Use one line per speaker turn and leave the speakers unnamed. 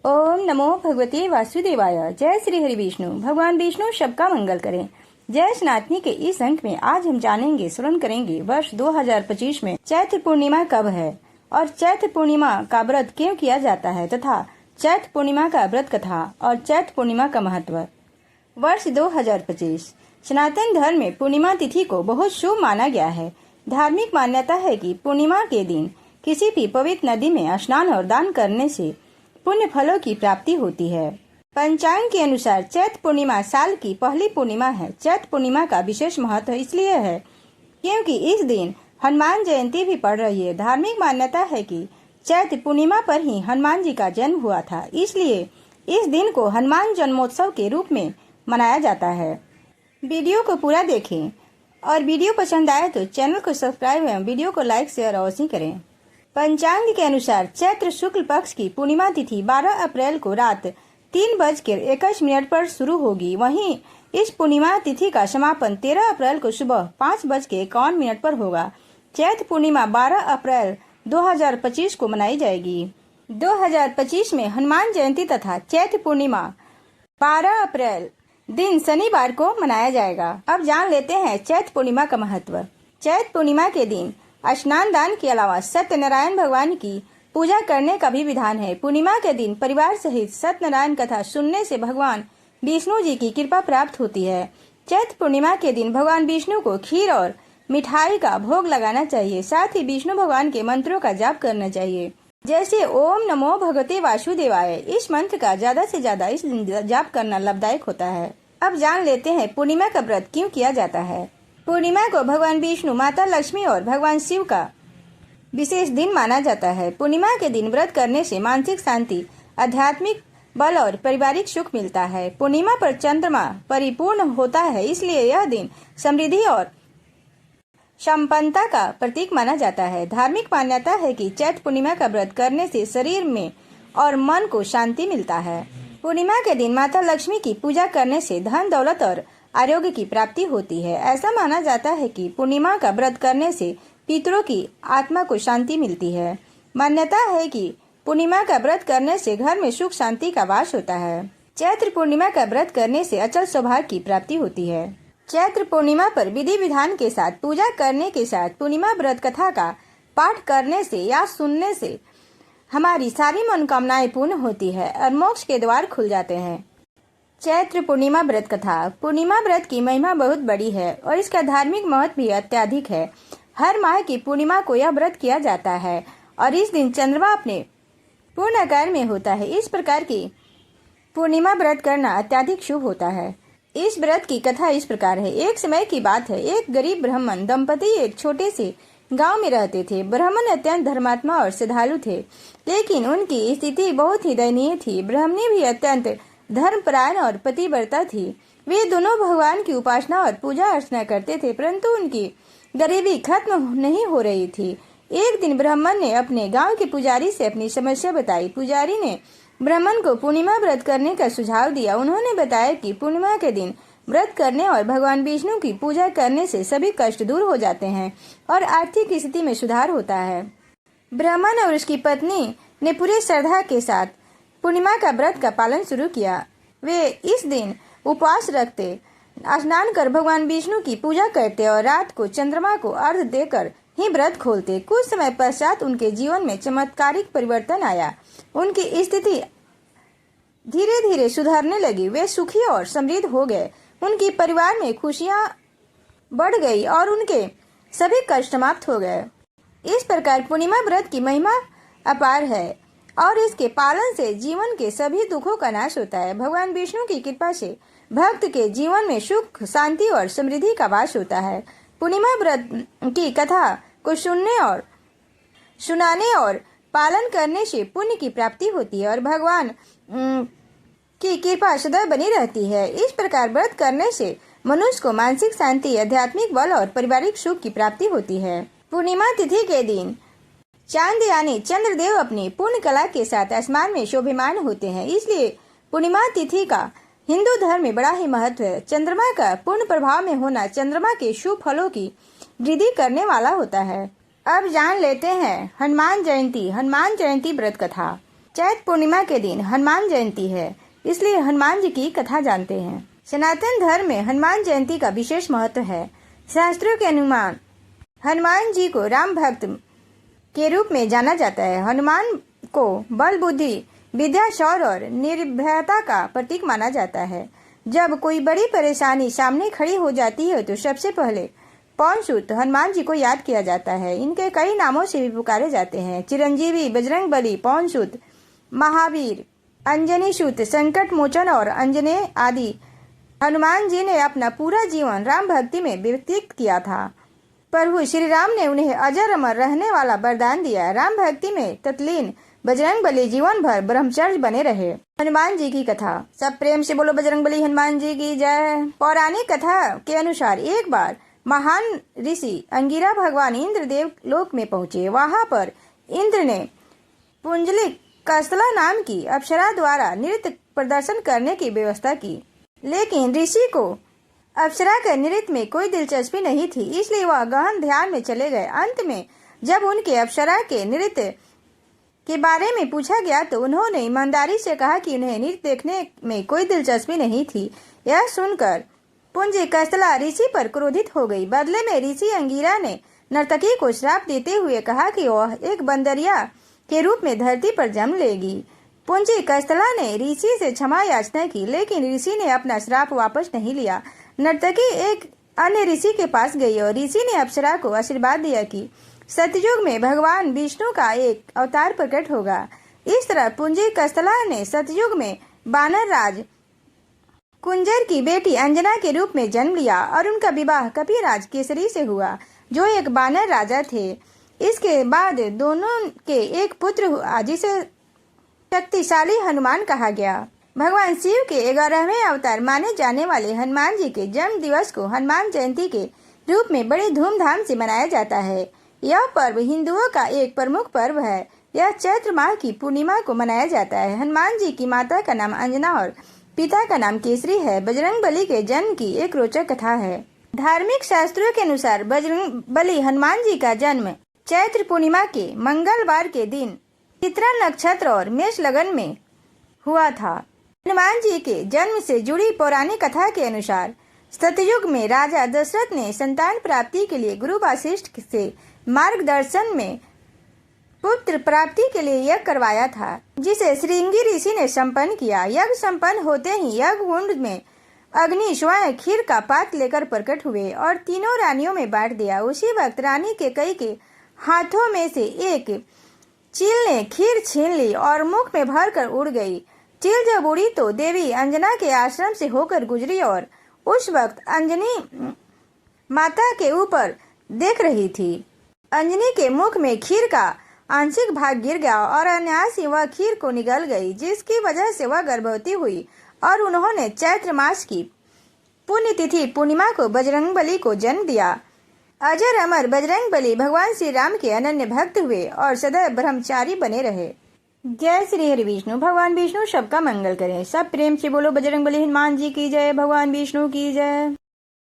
ओम नमो भगवते वासुदेवाय। जय श्री हरि विष्णु। भगवान विष्णु सबका मंगल करें। जय सनातनी के इस अंक में आज हम जानेंगे, श्रवण करेंगे वर्ष 2025 में चैत्र पूर्णिमा कब है और चैत्र पूर्णिमा का व्रत क्यों किया जाता है तथा चैत्र पूर्णिमा का व्रत कथा और चैत्र पूर्णिमा का महत्व। वर्ष 2025 सनातन धर्म में पूर्णिमा तिथि को बहुत शुभ माना गया है। धार्मिक मान्यता है कि पूर्णिमा के दिन किसी भी पवित्र नदी में स्नान और दान करने से पुण्य फलों की प्राप्ति होती है। पंचांग के अनुसार चैत्र पूर्णिमा साल की पहली पूर्णिमा है। चैत्र पूर्णिमा का विशेष महत्व इसलिए है क्योंकि इस दिन हनुमान जयंती भी पड़ रही है। धार्मिक मान्यता है कि चैत्र पूर्णिमा पर ही हनुमान जी का जन्म हुआ था, इसलिए इस दिन को हनुमान जन्मोत्सव के रूप में मनाया जाता है। वीडियो को पूरा देखें और वीडियो पसंद आए तो चैनल को सब्सक्राइब एवं वीडियो को लाइक शेयर अवश्य करें। पंचांग के अनुसार चैत्र शुक्ल पक्ष की पूर्णिमा तिथि 12 अप्रैल को रात 3:21 पर शुरू होगी। वहीं इस पूर्णिमा तिथि का समापन 13 अप्रैल को सुबह 5:51 पर होगा। चैत्र पूर्णिमा 12 अप्रैल 2025 को मनाई जाएगी। 2025 में हनुमान जयंती तथा चैत्र पूर्णिमा 12 अप्रैल दिन शनिवार को मनाया जाएगा। अब जान लेते हैं चैत्र पूर्णिमा का महत्व। चैत्र पूर्णिमा के दिन स्नान दान के अलावा सत्यनारायण भगवान की पूजा करने का भी विधान है। पूर्णिमा के दिन परिवार सहित सत्यनारायण कथा सुनने से भगवान विष्णु जी की कृपा प्राप्त होती है। चैत्र पूर्णिमा के दिन भगवान विष्णु को खीर और मिठाई का भोग लगाना चाहिए। साथ ही विष्णु भगवान के मंत्रों का जाप करना चाहिए, जैसे ओम नमो भगवते वासुदेवाय। इस मंत्र का ज्यादा से ज्यादा इस दिन जाप करना लाभदायक होता है। अब जान लेते हैं पूर्णिमा का व्रत क्यों किया जाता है। पूर्णिमा को भगवान विष्णु, माता लक्ष्मी और भगवान शिव का विशेष दिन माना जाता है। पूर्णिमा के दिन व्रत करने से मानसिक शांति, आध्यात्मिक बल और पारिवारिक सुख मिलता है। पूर्णिमा पर चंद्रमा परिपूर्ण होता है, इसलिए यह दिन समृद्धि और संपन्नता का प्रतीक माना जाता है। धार्मिक मान्यता है कि चैत्र पूर्णिमा का व्रत करने से शरीर में और मन को शांति मिलता है। पूर्णिमा के दिन माता लक्ष्मी की पूजा करने से धन दौलत और आरोग्य की प्राप्ति होती है। ऐसा माना जाता है कि पूर्णिमा का व्रत करने से पितरों की आत्मा को शांति मिलती है। मान्यता है कि पूर्णिमा का व्रत करने से घर में सुख शांति का वास होता है। चैत्र पूर्णिमा का व्रत करने से अचल सौभाग्य की प्राप्ति होती है। चैत्र पूर्णिमा पर विधि विधान के साथ पूजा करने के साथ पूर्णिमा व्रत कथा का पाठ करने से या सुनने से हमारी सारी मनोकामनाएं पूर्ण होती है और मोक्ष के द्वार खुल जाते हैं। चैत्र पूर्णिमा व्रत कथा। पूर्णिमा व्रत की महिमा बहुत बड़ी है और इसका धार्मिक महत्व भी अत्यधिक है। हर माह की पूर्णिमा को यह व्रत किया जाता है और इस दिन चंद्रमा अपने पूर्ण आकार में होता है। इस प्रकार की पूर्णिमा व्रत करना अत्यधिक शुभ होता है। इस व्रत की कथा इस प्रकार है। एक समय की बात है, एक गरीब ब्राह्मण दंपति एक छोटे से गांव में रहते थे। ब्राह्मण अत्यंत धर्मात्मा और श्रद्धालु थे, लेकिन उनकी स्थिति बहुत ही दयनीय थी। ब्राह्मणी भी अत्यंत धर्मपरायण और पतिव्रता थी। वे दोनों भगवान की उपासना और पूजा अर्चना करते थे, परंतु उनकी गरीबी खत्म नहीं हो रही थी। एक दिन ब्राह्मण ने अपने गांव के पुजारी से अपनी समस्या बताई। पुजारी ने ब्राह्मण को पूर्णिमा व्रत करने का सुझाव दिया। उन्होंने बताया कि पूर्णिमा के दिन व्रत करने और भगवान विष्णु की पूजा करने से सभी कष्ट दूर हो जाते हैं और आर्थिक स्थिति में सुधार होता है। ब्राह्मण और उसकी पत्नी ने पूरे श्रद्धा के साथ पूर्णिमा का व्रत का पालन शुरू किया। वे इस दिन उपवास रखते, स्नान कर भगवान विष्णु की पूजा करते और रात को चंद्रमा को अर्घ्य देकर ही व्रत खोलते। कुछ समय पश्चात उनके जीवन में चमत्कारिक परिवर्तन आया। उनकी स्थिति धीरे धीरे सुधरने लगी। वे सुखी और समृद्ध हो गए। उनके परिवार में खुशियां बढ़ गई और उनके सभी कष्ट समाप्त हो गए। इस प्रकार पूर्णिमा व्रत की महिमा अपार है और इसके पालन से जीवन के सभी दुखों का नाश होता है। भगवान विष्णु की कृपा से भक्त के जीवन में सुख, शांति और समृद्धि का वास होता है। पूर्णिमा व्रत की कथा को सुनने और सुनाने और पालन करने से पुण्य की प्राप्ति होती है और भगवान की कृपा सदैव बनी रहती है। इस प्रकार व्रत करने से मनुष्य को मानसिक शांति, आध्यात्मिक बल और पारिवारिक सुख की प्राप्ति होती है। पूर्णिमा तिथि के दिन चांद यानी चंद्रदेव अपनी पूर्ण कला के साथ आसमान में शोभिमान होते हैं, इसलिए पूर्णिमा तिथि का हिंदू धर्म में बड़ा ही महत्व है। चंद्रमा का पूर्ण प्रभाव में होना चंद्रमा के शुभ फलों की वृद्धि करने वाला होता है। अब जान लेते हैं हनुमान जयंती व्रत कथा। चैत्र पूर्णिमा के दिन हनुमान जयंती है, इसलिए हनुमान जी की कथा जानते हैं। सनातन धर्म में हनुमान जयंती का विशेष महत्व है। शास्त्रों के अनुमान हनुमान जी को राम भक्त के रूप में जाना जाता है। हनुमान को बल, बुद्धि, विद्या, शौर्य और निर्भयता का प्रतीक माना जाता है। जब कोई बड़ी परेशानी सामने खड़ी हो जाती है तो सबसे पहले पवनसुत हनुमान जी को याद किया जाता है। इनके कई नामों से भी पुकारे जाते हैं: चिरंजीवी, बजरंग बली, पवनसुत, महावीर, अंजनी सूत, संकट मोचन और अंजनेय आदि। हनुमान जी ने अपना पूरा जीवन राम भक्ति में व्यतीत किया था। प्रभु श्री राम ने उन्हें अजर अमर रहने वाला वरदान दिया। राम भक्ति में तत्लीन बजरंग बली जीवन भर ब्रह्मचर्य बने रहे। हनुमान जी की कथा। सब प्रेम से बोलो बजरंग बली हनुमान जी की जय। पौराणिक कथा के अनुसार एक बार महान ऋषि अंगिरा भगवान इंद्र देव लोक में पहुंचे। वहां पर इंद्र ने पुंजलिक कस्तला नाम की अप्सरा द्वारा नृत्य प्रदर्शन करने की व्यवस्था की, लेकिन ऋषि को अप्सरा के नृत्य में कोई दिलचस्पी नहीं थी, इसलिए वह गहन ध्यान में चले गए। अंत में जब उनके अप्सरा के नृत्य के बारे में पूछा गया तो उन्होंने ईमानदारी से कहा कि उन्हें नृत्य देखने में कोई दिलचस्पी नहीं थी। यह सुनकर पुंजी कस्तला ऋषि पर क्रोधित हो गई। बदले में ऋषि अंगिरा ने नर्तकी को श्राप देते हुए कहा कि वह एक बंदरिया के रूप में धरती पर जन्म लेगी। पुंजी कस्तला ने ऋषि से क्षमा याचना की, लेकिन ऋषि ने अपना श्राप वापस नहीं लिया। नर्तकी एक अन्य ऋषि के पास गई और ऋषि ने अप्सरा को आशीर्वाद दिया कि सतयुग में भगवान विष्णु का एक अवतार प्रकट होगा। इस तरह पुंजी कस्तला ने सतयुग में बानर राज कुंजर की बेटी अंजना के रूप में जन्म लिया और उनका विवाह कपिराज केसरी से हुआ, जो एक बानर राजा थे। इसके बाद दोनों के एक पुत्र हुआ, जिसे शक्तिशाली हनुमान कहा गया। भगवान शिव के 11वें अवतार माने जाने वाले हनुमान जी के जन्म दिवस को हनुमान जयंती के रूप में बड़ी धूमधाम से मनाया जाता है। यह पर्व हिंदुओं का एक प्रमुख पर्व है। यह चैत्र माह की पूर्णिमा को मनाया जाता है। हनुमान जी की माता का नाम अंजना और पिता का नाम केसरी है। बजरंग बली के जन्म की एक रोचक कथा है। धार्मिक शास्त्रों के अनुसार बजरंग बली हनुमान जी का जन्म चैत्र पूर्णिमा के मंगलवार के दिन चित्रा नक्षत्र और मेष लगन में हुआ था। हनुमान जी के जन्म से जुड़ी पौराणिक कथा के अनुसार सतयुग में राजा दशरथ ने संतान प्राप्ति के लिए गुरु वशिष्ठ से मार्गदर्शन में पुत्र प्राप्ति के लिए यज्ञ करवाया था, जिसे श्रृंगी ऋषि ने संपन्न किया। यज्ञ संपन्न होते ही यज्ञ कुंड में अग्नि स्वयं खीर का पात्र लेकर प्रकट हुए और तीनों रानियों में बांट दिया। उसी वक्त रानी के कई के हाथों में से एक चील ने खीर छीन ली और मुख में भरकर उड़ गई। चील जब उड़ी तो देवी अंजना के आश्रम से होकर गुजरी और उस वक्त अंजनी माता के ऊपर देख रही थी। अंजनी के मुख में खीर का आंशिक भाग गिर गया और अनायास ही वह खीर को निगल गई, जिसकी वजह से वह गर्भवती हुई और उन्होंने चैत्र मास की पुण्यतिथि पूर्णिमा को बजरंग बली को जन्म दिया। अजर अमर बजरंग बली भगवान श्री राम के अनन्य भक्त हुए और सदैव ब्रह्मचारी बने रहे। जय श्री हरि विष्णु। भगवान विष्णु सबका मंगल करें। सब प्रेम से बोलो बजरंग बली हनुमान जी की जय। भगवान विष्णु की जय।